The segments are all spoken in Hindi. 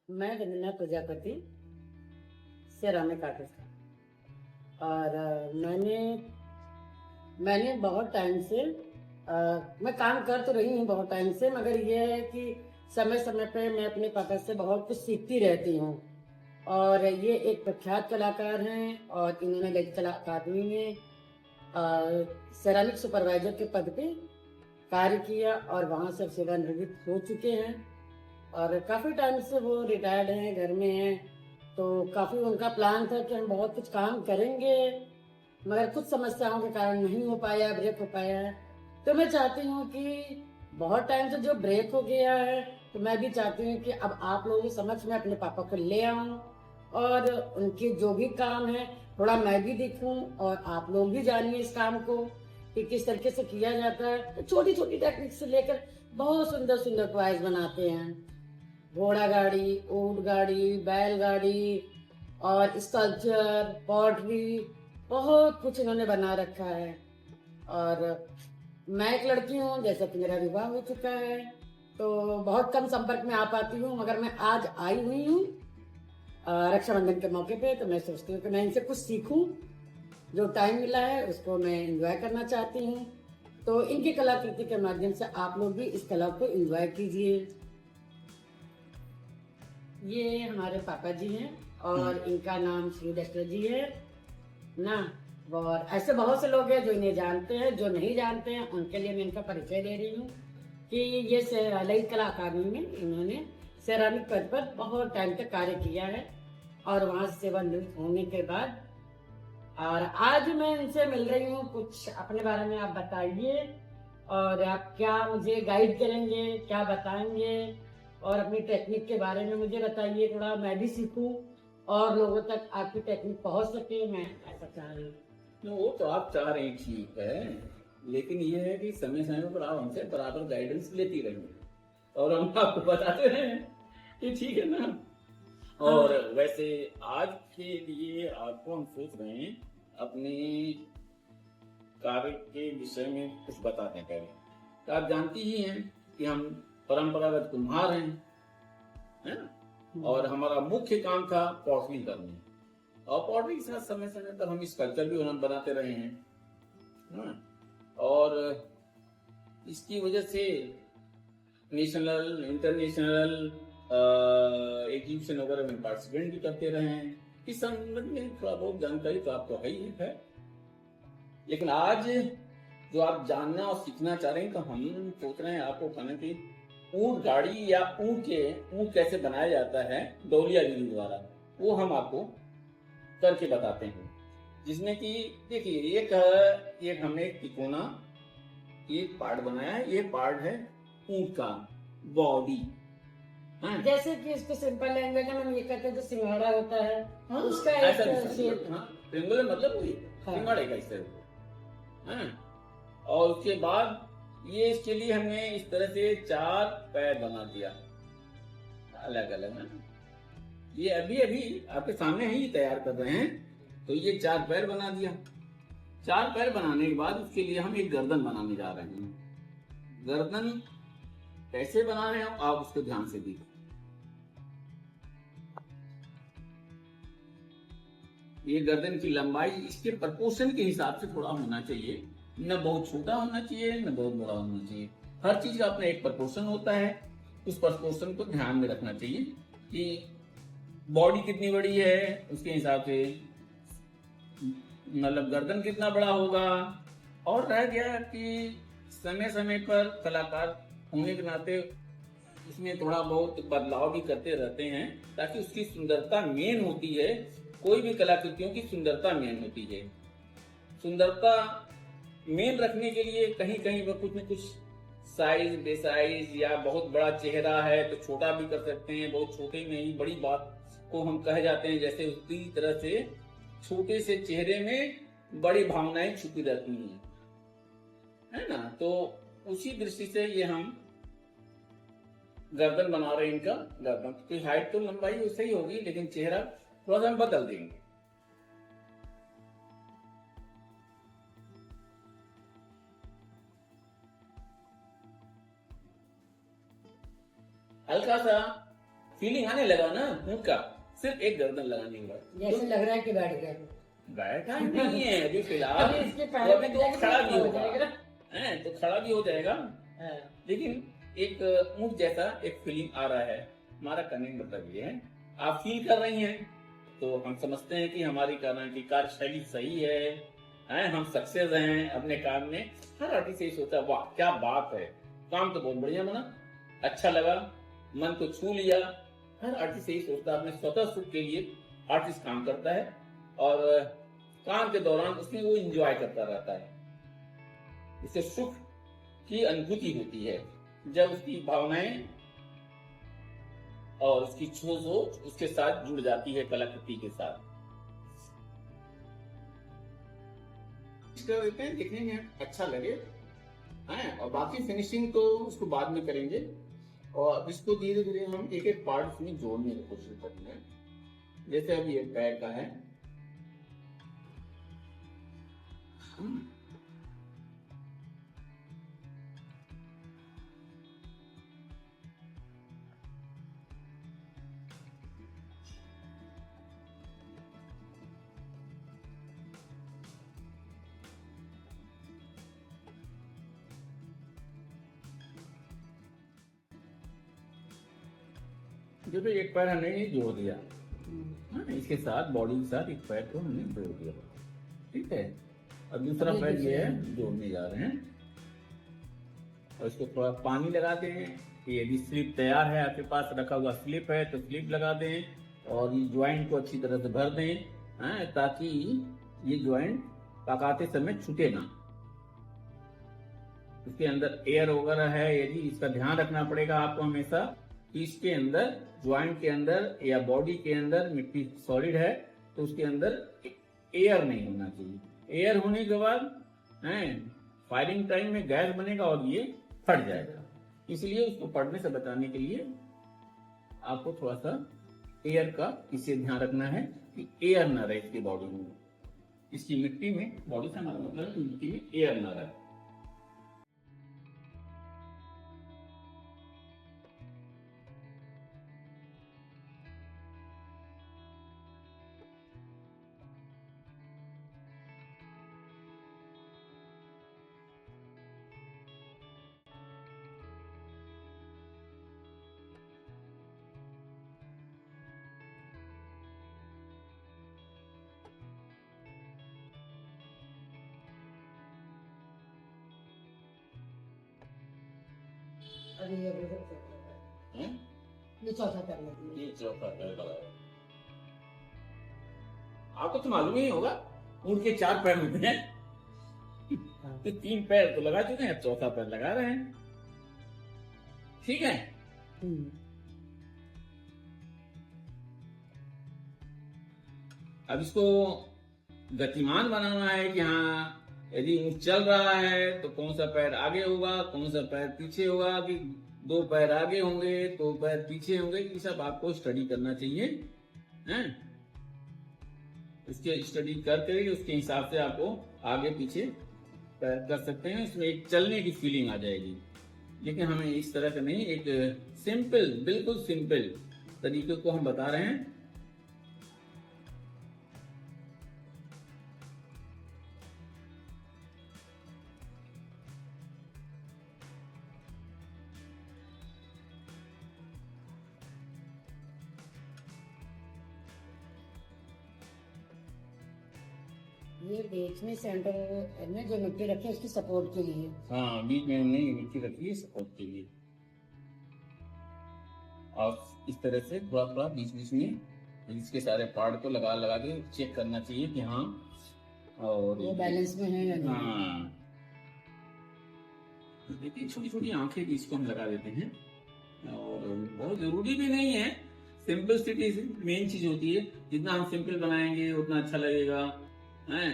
मैं वंदना प्रजापति सेरामिक आर्टिस्ट हूँ। और मैंने मैंने बहुत टाइम से मैं काम कर तो रही हूँ बहुत टाइम से, मगर ये है कि समय समय पे मैं अपने पापा से बहुत कुछ सीखती रहती हूँ। और ये एक प्रख्यात कलाकार हैं और इन्होंने ललित कला अकादमी में सेरामिक सुपरवाइजर के पद पे कार्य किया और वहाँ से सेवानिवृत्त हो चुके हैं। और काफ़ी टाइम से वो रिटायर्ड हैं, घर में हैं। तो काफ़ी उनका प्लान था कि हम बहुत कुछ काम करेंगे, मगर कुछ समस्याओं के कारण नहीं हो पाया, ब्रेक हो पाया है। तो मैं चाहती हूँ कि बहुत टाइम से जो ब्रेक हो गया है, तो मैं भी चाहती हूँ कि अब आप लोगों के समक्ष मैं अपने पापा को ले आऊँ और उनके जो भी काम है थोड़ा मैं भी देखूँ और आप लोग भी जानिए इस काम को कि किस तरीके से किया जाता है। तो छोटी छोटी टेक्निक से लेकर बहुत सुंदर सुंदर टॉयज बनाते हैं। घोड़ा गाड़ी, ऊंट गाड़ी, बैलगाड़ी और स्कल्पचर, पॉटरी, बहुत कुछ इन्होंने बना रखा है। और मैं एक लड़की हूँ, जैसा कि मेरा विवाह हो चुका है, तो बहुत कम संपर्क में आ पाती हूँ, मगर मैं आज आई हुई हूँ रक्षाबंधन के मौके पे। तो मैं सोचती हूँ कि मैं इनसे कुछ सीखूं। जो टाइम मिला है उसको मैं एंजॉय करना चाहती हूँ। तो इनकी कलाकृति के माध्यम से आप लोग भी इस कला को एंजॉय कीजिए। ये हमारे पापा जी हैं और इनका नाम श्री डॉक्टर जी है ना। और ऐसे बहुत से लोग हैं जो इन्हें जानते हैं, जो नहीं जानते हैं उनके लिए मैं इनका परिचय दे रही हूँ कि ये ललित कला अकादमी में इन्होंने सेरामिक पद पर बहुत टाइम तक कार्य किया है और वहाँ से सेवानिवृत्त होने के बाद और आज मैं इनसे मिल रही हूँ। कुछ अपने बारे में आप बताइए और आप क्या मुझे गाइड करेंगे, क्या बताएंगे और अपनी टेक्निक के बारे में मुझे बताइए। थोड़ा मैं भी सीखूं और लोगों तक आपकी टेक्निक पहुंच सके, मैं ऐसा चाह रही हूँ। वो तो आप चाह रहे हैं, ठीक है। लेकिन ये है कि समय समय पर आप हमसे बराबर गाइडेंस लेती रहेंगे और हम आपको बताते रहें कि ठीक है ना। और हाँ। वैसे आज के लिए आपको हम सोच रहे हैं अपने कार्य के विषय में कुछ बताते हैं। पहले तो आप जानती ही हैं कि हम परंपरागत कुम्हार हैं, है ना। और हमारा मुख्य काम था पॉटरी करनी। और पॉटरी के साथ समय समय पर हम स्कल्पचर भी बनाते रहे हैं, हाँ। और इसकी वजह से नेशनल इंटरनेशनल एग्जीबिशन वगैरह में पार्टिसिपेट भी करते रहे हैं। इस संबंध में थोड़ा बहुत जानकारी तो आपको है ही है। लेकिन आज जो आप जानना और सीखना चाह रहे हैं, तो हम सोच रहे हैं आपको कहना कि ऊंट गाड़ी या ऊंट कैसे बनाया जाता है डोलिया विधि द्वारा, वो हम आपको करके बताते हैं। जिसमें कि देखिए एक हमने तिकोना एक पार्ट बनाया है। ये पार्ट है ऊंट का बॉडी, हाँ। जैसे कि इसको सिंपल लैंग्वेज में हम ये कहते हैं जो सिंघाड़ा होता है, हाँ, उसका ऐसा एक शेप। हाँ, ट्रिंगल मतलब वही हाँ। सिंगाड़े का इस हाँ। और उसके बाद ये इसके लिए हमने इस तरह से 4 पैर बना दिया अलग अलग ना। ये अभी अभी आपके सामने ही तैयार कर रहे हैं। तो ये 4 पैर बना दिया। 4 पैर बनाने के बाद उसके लिए हम एक गर्दन बनाने जा रहे हैं। गर्दन कैसे बना रहे हैं आप उसको ध्यान से देखिए। ये गर्दन की लंबाई इसके प्रपोर्शन के हिसाब से थोड़ा होना चाहिए, न बहुत छोटा होना चाहिए न बहुत बड़ा होना चाहिए। हर चीज का अपना एक प्रपोर्शन होता है। उस प्रपोर्शन को ध्यान में रखना चाहिए कि बॉडी कितनी बड़ी है उसके हिसाब से मतलब गर्दन कितना बड़ा होगा। और रह गया कि समय समय पर कलाकार होने के नाते इसमें थोड़ा बहुत बदलाव भी करते रहते हैं, ताकि उसकी सुंदरता मेन होती है। कोई भी कलाकृतियों की सुंदरता मेन होती है। सुंदरता मेन रखने के लिए कहीं कहीं वह कुछ न कुछ साइज बेसाइज या बहुत बड़ा चेहरा है तो छोटा भी कर सकते हैं, बहुत छोटे में ही बड़ी बात को हम कह जाते हैं। जैसे उसी तरह से छोटे से चेहरे में बड़ी भावनाएं छुपी रहती हैं, है ना। तो उसी दृष्टि से ये हम गर्दन बना रहे हैं। इनका गर्दन की हाइट तो लंबाई वैसे ही होगी, लेकिन चेहरा थोड़ा सा हम बदल देंगे। हल्का सा फीलिंग आने लगा ना ऊँट का, सिर्फ एक गर्दन लगाने के बाद जैसे लग रहा है कि बैठ गया। बैठा नहीं है अभी फिलहाल, अभी इसके तो पहले अभी लग तो जाएगा खड़ा तो भी हो होगा, जाएगा। तो खड़ा भी हो जाएगा। हाँ। लेकिन एक ऊँट जैसा एक फीलिंग आ रहा है। हमारा कहने का मतलब ये है, आप फील कर रही हैं तो हम समझते हैं कि हमारी कार्यशैली सही है, हम सक्सेस हैं अपने काम में। हर आर्टिस्ट यही सोचा, वाह क्या बात है, काम तो बहुत बढ़िया बना, अच्छा लगा, मन को छू लिया। हर आर्टिस्ट यही सोचता है, अपने स्वतः सुख के लिए आर्टिस्ट काम करता है और काम के दौरान उसमें वो इंजॉय करता रहता है। इससे सुख की अनुभूति होती है जब उसकी भावनाएं और उसकी सोच उसके साथ जुड़ जाती है कलाकृति के साथ। कर देते हैं, देखने में अच्छा लगे, हैं, और बाकी फिनिशिंग तो उसको बाद में करेंगे। और इसको धीरे धीरे हम एक एक पार्ट में जोड़ने की कोशिश करेंगे। जैसे अभी ये पैर का है, जब एक पैर हमने ये जोड़ दिया, इसके साथ बॉडी के साथ एक पैर को हमने जोड़ दिया, ठीक है। अब दूसरा अभी पैर ये है, दूसरा। जोड़ने जा रहे हैं और इसको थोड़ा पानी लगाते हैं। यदि स्लिप तैयार है, आपके पास रखा हुआ स्लिप है तो स्लिप लगा दें और ये ज्वाइंट को अच्छी तरह से भर दें, ताकि ये ज्वाइंट पकाते समय छूटे ना। इसके अंदर एयर वगैरह है, यदि इसका ध्यान रखना पड़ेगा आपको हमेशा कि इसके अंदर, ज्वाइंट के अंदर या बॉडी के अंदर मिट्टी सॉलिड है तो उसके अंदर एयर नहीं होना चाहिए। एयर होने के बाद फायरिंग टाइम में गैस बनेगा और ये फट जाएगा। इसलिए उसको फटने से बचाने के लिए आपको थोड़ा सा एयर का इसे ध्यान रखना है कि एयर ना रहे इसकी बॉडी में, इसकी मिट्टी में, बॉडी से हमारा मतलब मिट्टी में एयर ना रहे। अभी ये हैं? चौथा करना चाहिए। ये चौथा पैर लगाया। आपको तो मालूम ही होगा, ऊँट के 4 पैर होते हैं, हाँ। तो 3 पैर तो लगा चुके हैं, चौथा पैर लगा रहे हैं, ठीक है। अब इसको गतिमान बनाना है कि हाँ, यदि ऊँट चल रहा है तो कौन सा पैर आगे होगा, कौन सा पैर पीछे होगा, कि 2 पैर आगे होंगे 2 पैर पीछे होंगे, ये सब आपको स्टडी करना चाहिए, हैं। इसके स्टडी करके उसके हिसाब से आपको आगे पीछे पैर कर सकते हैं, इसमें एक चलने की फीलिंग आ जाएगी। लेकिन हमें इस तरह का नहीं, एक सिंपल, बिल्कुल सिंपल तरीके को हम बता रहे हैं। ये बीच में सेंटर में जो मिट्टी रखी है उसकी सपोर्ट के लिए। हाँ, बीच में हमने ये मिट्टी रखी है सपोर्ट के लिए, और इस तरह से थोड़ा थोड़ा बीच बीच में इसके सारे पार्ट को लगा लगा के चेक करना चाहिए कि हाँ, और वो बैलेंस में है या नहीं। हाँ, देखिए छोटी छोटी आंखें भी इसको हम लगा देते हैं, और बहुत जरूरी भी नहीं है, सिंपलिसिटी मेन चीज होती है। जितना हम सिंपल बनाएंगे उतना अच्छा लगेगा, हैं।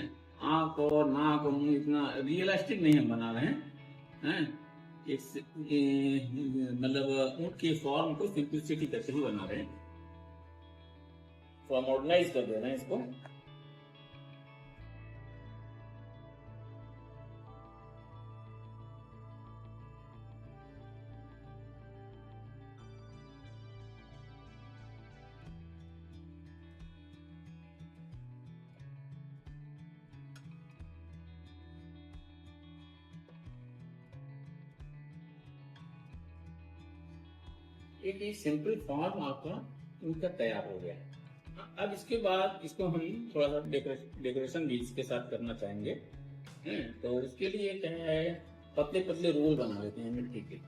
आंख और नाक और मुंह इतना रियलिस्टिक नहीं हम बना रहे हैं, मतलब ऊँट के फॉर्म को सिंपलिसिटी करके ही बना रहे हैं, थोड़ा मॉडर्नाइज कर दे रहे हैं इसको। एक ये सिंपल फॉर्म आपका इनका तैयार हो गया है। अब इसके बाद इसको हम थोड़ा सा डेकोरेशन भी इसके साथ करना चाहेंगे। तो इसके लिए क्या है, पतले पतले रोल बना लेते हैं मिट्टी के।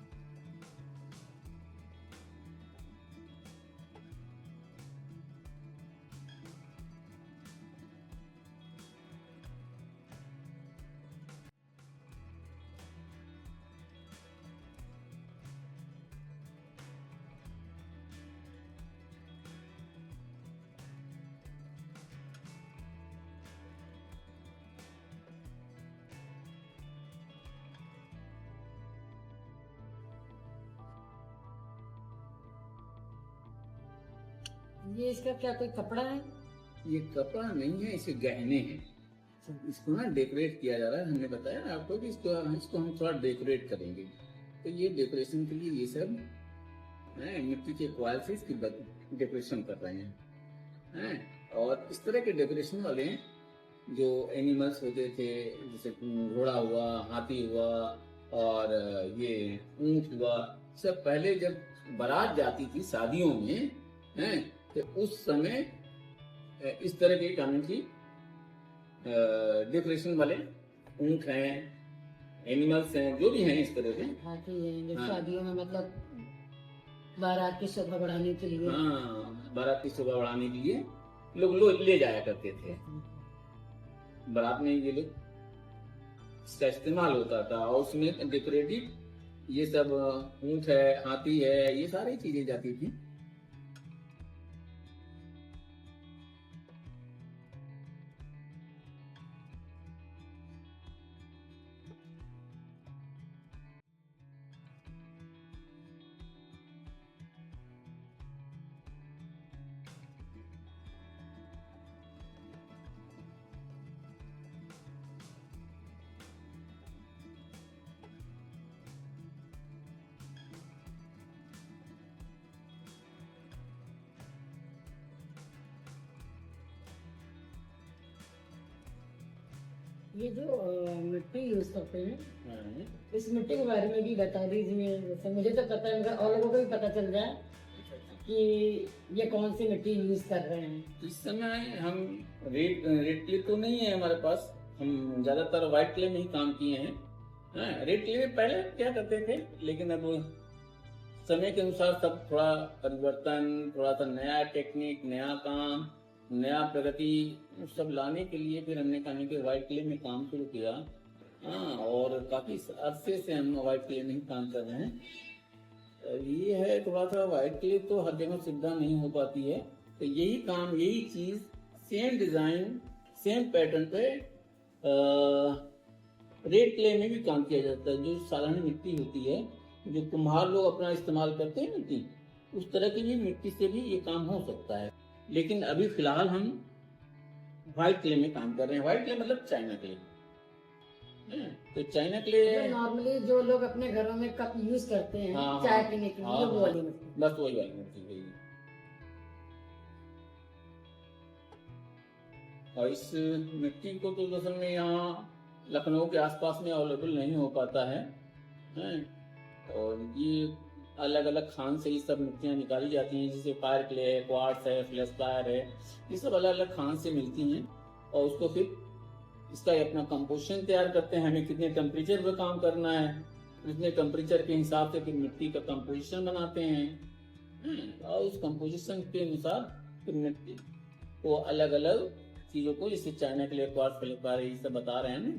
ये इसका क्या कोई कपड़ा है? ये कपड़ा नहीं है, इसे गहने हैं। इसको ना डेकोरेट किया जा रहा है। हमने बताया ना आपको कि इसको इसको हम थोड़ा डेकोरेट करेंगे। तो ये डेकोरेशन के लिए ये सब मिट्टी के क्वाल से इसकी डेकोरेशन कर रहे हैं। और इस तरह के डेकोरेशन वाले जो एनिमल्स होते थे, जैसे घोड़ा हुआ, हाथी हुआ और ये ऊंट हुआ, सब पहले जब बारात जाती थी शादियों में, तो उस समय इस तरह की कानून की डेकोरेशन वाले ऊंट हैं, एनिमल्स हैं, जो भी हैं इस तरह के। हाथी है जो हाँ। शादियों में मतलब बारात की शोभा बढ़ाने के लिए। हाँ, बारात की शोभा बढ़ाने के लिए लोग ले जाया करते थे। बारात में ये लोग इसका इस्तेमाल होता था और उसमें डेकोरेटिव ये सब ऊंट है, हाथी है, ये सारी चीजें जाती थी। ये जो मिट्टी यूज करते हैं, हाँ। इस मिट्टी के बारे में भी बता दीजिए। जैसे मुझे तो पता है मगर और लोगों को भी पता चल जाए कि ये कौन सी मिट्टी यूज कर रहे हैं। इस समय हम रेड क्ले तो नहीं है हमारे पास, हम ज्यादातर व्हाइट क्ले में ही काम किए हैं। रेड क्ले में पहले क्या करते थे, लेकिन अब समय के अनुसार सब थोड़ा परिवर्तन, थोड़ा सा नया टेक्निक, नया काम, नया प्रगति सब लाने के लिए फिर हमने कहा कि व्हाइट क्ले में काम शुरू किया। और काफी अरसे से हम व्हाइट क्ले में ही काम कर रहे हैं। ये है थोड़ा सा, व्हाइट क्ले तो हर जगह सुविधा नहीं हो पाती है, तो यही काम, यही चीज, सेम डिजाइन, सेम पैटर्न पे रेड क्ले में भी काम किया जाता है। जो साधारण मिट्टी होती है, जो कुम्हार लोग अपना इस्तेमाल करते हैं मिट्टी, उस तरह की भी मिट्टी से भी ये काम हो सकता है। लेकिन अभी फिलहाल हम व्हाइट क्ले में काम कर रहे हैं। व्हाइट क्ले मतलब चाइना क्ले। तो चाइना क्ले नॉर्मली जो लोग अपने घरों में कप यूज करते हैं हाँ, चाय पीने के लिए, वो वाली मिट्टी। बस वही वाली मिट्टी है। और इस मिट्टी को तो दरअसल में यहाँ लखनऊ के आसपास में अवेलेबल नहीं हो पाता है। और ये अलग अलग खान से ये सब मिट्टियाँ निकाली जाती हैं, जैसे फायर क्ले है, क्वार्ट्स है, फ्लेक्सफायर है, ये सब अलग अलग खान से मिलती हैं। और उसको फिर इसका अपना कंपोजिशन तैयार करते हैं, हमें कितने टेम्परेचर पे काम करना है, उतने टेम्परेचर के हिसाब से फिर मिट्टी का कंपोजिशन बनाते हैं। और उस कंपोजिशन के अनुसार फिर मिट्टी को अलग अलग चीज़ों को, जैसे चाइना क्ले, क्वार्ट्स, फ्लेक्सफायर, ये सब बता रहे हैं ना,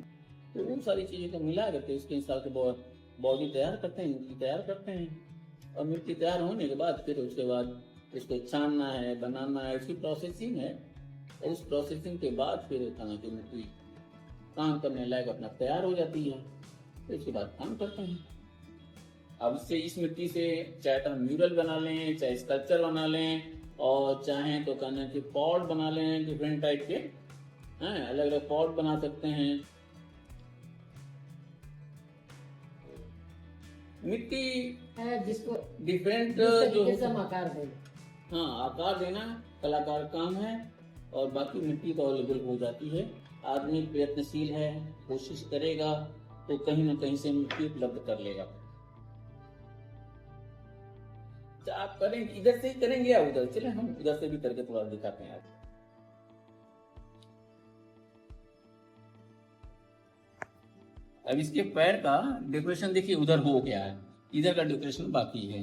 तो उन सारी चीज़ों को मिला करके उसके हिसाब से बॉडी तैयार करते हैं, मिट्टी तैयार करते हैं। और मिट्टी तैयार होने के बाद फिर उसके बाद इसको छानना है, बनाना है, उसकी प्रोसेसिंग है। और उस प्रोसेसिंग के बाद फिर खाना की मिट्टी काम करने लायक अपना तैयार हो जाती है। फिर उसके बाद काम करते हैं। अब इससे, इस मिट्टी से चाहे तो हम म्यूरल बना लें, चाहे स्कल्पचर बना लें, और चाहें तो कहना कि पॉट बना लें, डिफरेंट टाइप के अलग अलग पॉट बना सकते हैं। मिट्टी है जिसको डिफरेंट जिस जो तरीके से हम आकार दें। हाँ, आकार देना कलाकार काम है। और बाकी मिट्टी तो अवेलेबल हो जाती है। आदमी प्रयत्नशील है, कोशिश करेगा तो कहीं ना कहीं से मिट्टी उपलब्ध कर लेगा। अच्छा, आप करें इधर से ही करेंगे या उधर? चले हम उधर से भी करके थोड़ा दिखाते हैं आपको। अब इसके पैर का डेकोरेशन देखिए उधर हो गया है, इधर का डेकोरेशन बाकी है,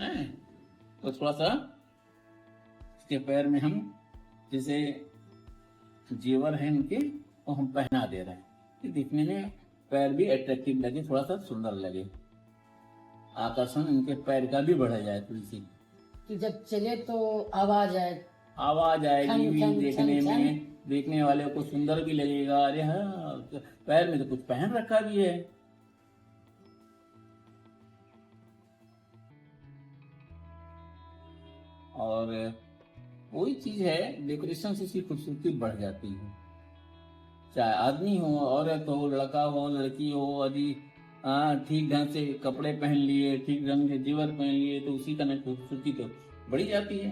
हैं? तो थोड़ा सा इसके पैर में हम जैसे जेवर है इनके वो हम पहना दे रहे हैं कि दिखने में पैर भी अट्रैक्टिव लगे, थोड़ा सा सुंदर लगे, आकर्षण इनके पैर का भी बढ़ जाए थोड़ी सी, कि जब चले तो आवाज आए। आवाज आएगी छन भी छन देखने छन छन। में, देखने वाले को सुंदर भी लगेगा। अरे हाँ, पैर में तो कुछ पहन रखा भी है। और वही चीज है, डेकोरेशन से इसकी खूबसूरती बढ़ जाती है। चाहे आदमी हो, औरत हो, लड़का हो, लड़की हो, यदि ठीक ढंग से कपड़े पहन लिए, ठीक ढंग से जेवर पहन लिए तो उसी का ना खूबसूरती तो बढ़ी जाती है।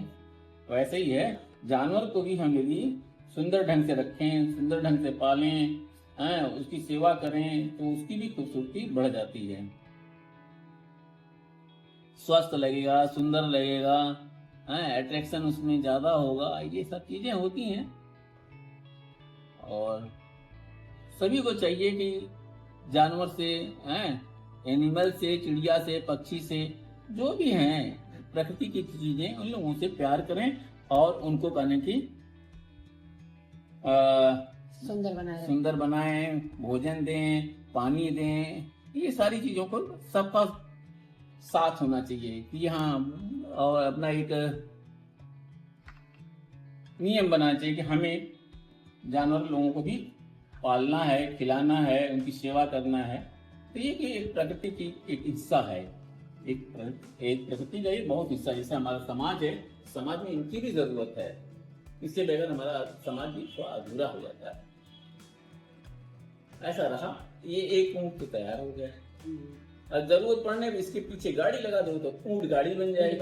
वैसे ही है, जानवर को भी हम यदि सुंदर ढंग से रखें, सुंदर ढंग से पालें, उसकी सेवा करें तो उसकी भी खूबसूरती बढ़ जाती है, स्वस्थ लगेगा, सुंदर लगेगा, अट्रैक्शन उसमें ज्यादा होगा। ये सब चीजें होती हैं और सभी को चाहिए कि जानवर से, एनिमल से, चिड़िया से, पक्षी से, जो भी हैं प्रकृति की चीजें, उन लोगों से प्यार करें और उनको कहने की सुंदर बनाएं, भोजन दें, पानी दें। ये सारी चीजों को सबका साथ होना चाहिए कि हाँ, और अपना एक नियम बनाना चाहिए कि हमें जानवर लोगों को भी पालना है, खिलाना है, उनकी सेवा करना है। तो ये कि एक प्रकृति की एक हिस्सा है, एक प्रकृति का ये बहुत हिस्सा, जैसे हमारा समाज है, समाज में इनकी भी जरूरत है। इसके बगैर हमारा समाज भी थोड़ा अधूरा हो जाता है। ऐसा रहा, ये एक ऊँट तो तैयार हो गया, और जरूरत पड़ने पर इसके पीछे गाड़ी लगा दो तो ऊँट गाड़ी बन जाएगी।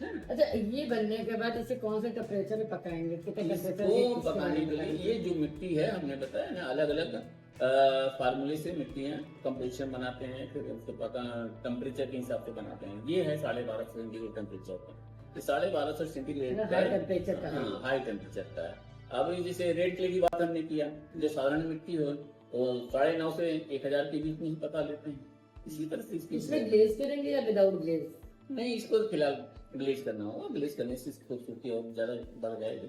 अच्छा, ये बनने के बाद इसे कौन से टेम्परेचर में पकाएंगे? इसको पकाने के लिए ये जो मिट्टी है, हमने बताया ना, अलग अलग फार्मूले से मिट्टियाँ कंपोजिशन बनाते हैं, फिर उसको पका टेम्परेचर के हिसाब से बनाते हैं। ये है 1250 सेंटीग्रेड टेम्परेचर का, 1250 सेंटीग्रेड हाई टेम्परेचर का, हाई टेम्परेचर का है। अब जैसे रेड क्ले की बात हमने किया, जो साधारण मिट्टी हो तो 950 से 1000 के बीच में ही पका लेते हैं। इसी तरह से इसमें ग्लेज करेंगे या विदाउट ग्लेज? नहीं, इसको फिलहाल ग्लेज करना होगा, ग्लेज करने से खूबसूरती और ज्यादा बढ़ जाएगी।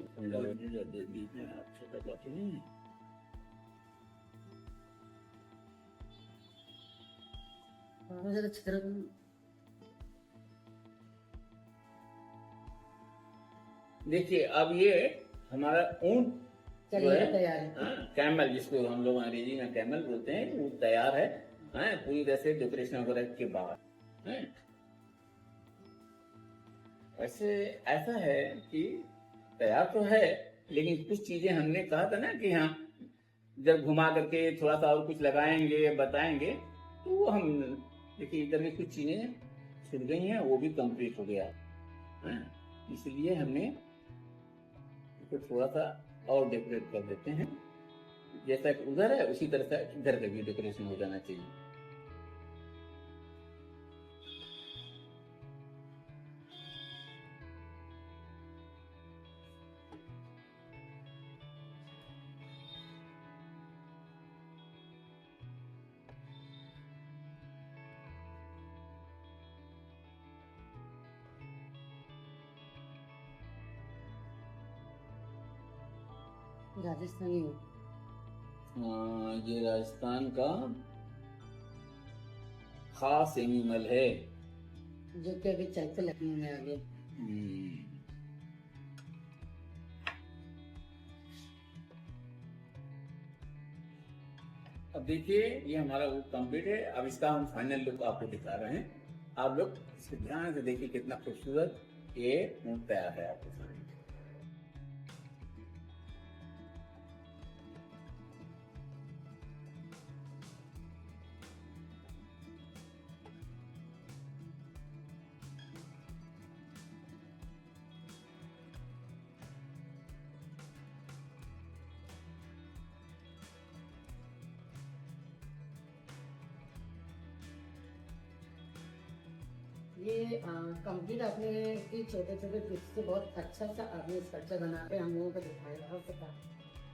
देखिए, अब ये हमारा ऊँट तैयार है, कैमल, जिसको हम लोग अंग्रेजी में कैमल बोलते हैं, वो तैयार है, पूरी तरह से डेकोरेशन वगैरह के बाद है। वैसे ऐसा है कि तैयार तो है, लेकिन कुछ चीजें हमने कहा था ना कि हाँ, जब घुमा करके थोड़ा सा और कुछ लगाएंगे, बताएंगे, तो वो हम देखिए इधर में कुछ चीजें छूट गई हैं, वो भी कंप्लीट हो गया है। इसलिए हमने इसको थोड़ा सा और डेकोरेट कर देते हैं, जैसा कि उधर है उसी तरह से इधर का भी डेकोरेशन हो जाना चाहिए। राजस्थानी हो? ये राजस्थान का खास एनिमल है, जो कि अभी चलते लखनऊ में आगे। अब देखिए, ये हमारा वो कंप्लीट है। अब इसका हम फाइनल लुक आपको दिखा रहे हैं, आप लोग इसको ध्यान से देखिए, कितना खूबसूरत ये ऊँट तैयार है आपके सामने। ये कंप्लीट आपने की छोटे छोटे टिप्स से बहुत अच्छा सा आपने स्ट्रक्चर बना के हम लोगों को दिखाया हो सका,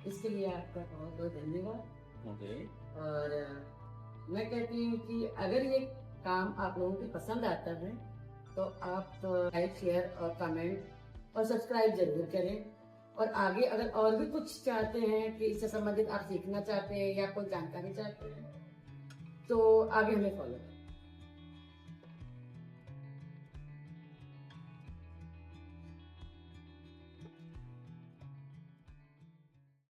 इसके लिए आपका बहुत बहुत धन्यवाद। ओके। और मैं कहती हूँ कि अगर ये काम आप लोगों को पसंद आता है तो आप लाइक शेयर और कमेंट और सब्सक्राइब जरूर करें। और आगे अगर और भी कुछ चाहते हैं कि इससे संबंधित आप सीखना चाहते हैं या कोई जानकारी चाहते हैं तो आगे हमें फॉलो करें।